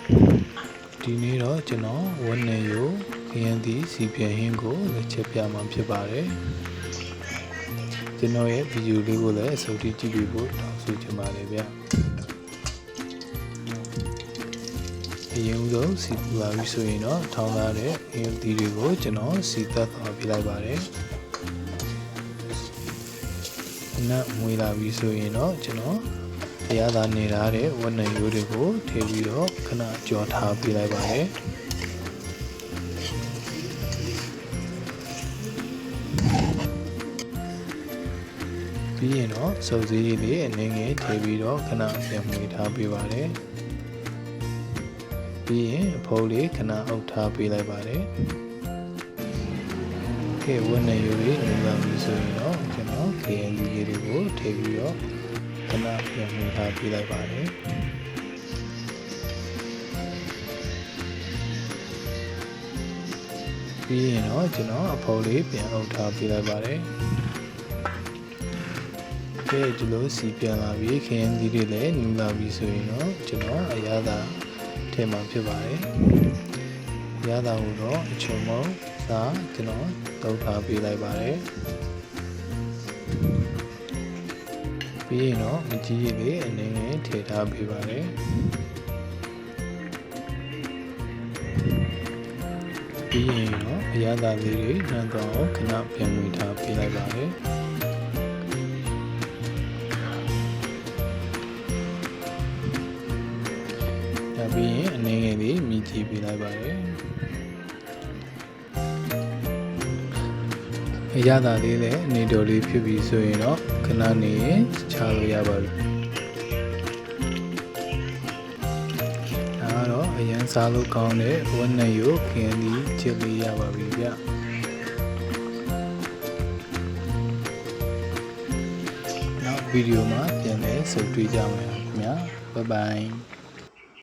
ဒီနေ့တော့ကျွန်တော်ဝက်နေရိုးခရမ်းသီးစီပြန်ဟင်းကိုလက်ချက်ပြမှာဖြစ်ပါတယ်ကျွန်တော်ရဲ့ဗီဒီယိုလေးကိုလည်းအဆုံးထိကြည့်ပြီးဖို့တောင်းဆိုချင်ပါတယ်ဗျအရင်ဆုံးစီပူလာပြီဆိုရင်တော့ထောင်းထားတဲ့ခရမ်းသီးတွေကိုကျွန်တော်စီသက်သွားပြလိုက်ပါတယ်နတ်မွေလာပြီဆိုရင်တော့ကျွန်တော်တရားသာနေထားတဲ့ဝက်နံရိုးတွေကိုထည့်ပြီးတော့ခဏကြော်ထားပေးလိုက်ပါတယ်ပြီးရင်တော့စုပ်စည်းလေးအနေငယ်ထည့်ပြီးတော့ခဏပြန်မှွေထားပေးပါတယ်ပြီးရင်အဖိုးလေးခဏအုပ်ထားပေးလိုက်ပါတယ်ဝက်နံရိုးလေးနေလာပြီဆိုရင်တော့ကျွန်တော်ခရမ်းသီးလေးတွေကိုထည့်ပြီးတော့ခဏပြန်မှွေထားပေးလိုက်ပါတယ်ပြီးရင်တော့ကျွန်တော်အဖိုးလေးပြန်အုပ်ထားပေးလိုက်ပါတယ်ဒီလိုစီပြန်လာပြီးခရမ်းသီးတွေလည်းနူလာပြီဆိုရင်တော့ကျွန်တော်အရသာထည့်မှာဖြစ်ပါတယ်အရသာကိုတော့အချုံမုံစားကျွန်တော်တုပ်ထားပေးလိုက်ပါတယ်ပြီးရင်တော့မကြီးရည်လေးအနေနဲ့ထည့်ထားပေးပါတယ်ပြီးရင်တော့အရသာလေးတွေနှံတော့ခဏပြန်ဝင်ထားပေးလိုက်ပါတယ်ပြီးရင်အနေငယ်လေးမြည်ကြည့်ပေးလိုက်ပါတယ်အရသာလေးလည်းအနေတော်လေးဖြစ်ပြီးဆိုရင်တော့ခဏနေရင်ချလို့ရပါပြီဒါကတော့အရင်စားလို့ကောင်းတဲ့ဝက်နံရိုးခရမ်းသီးချစ်လေးရပါပြီဗျနောက်ဗီဒီယိုမှာပြန်လည်ဆုံတွေ့ကြမယ်ခင်ဗျာဘိုင်ဘိုင်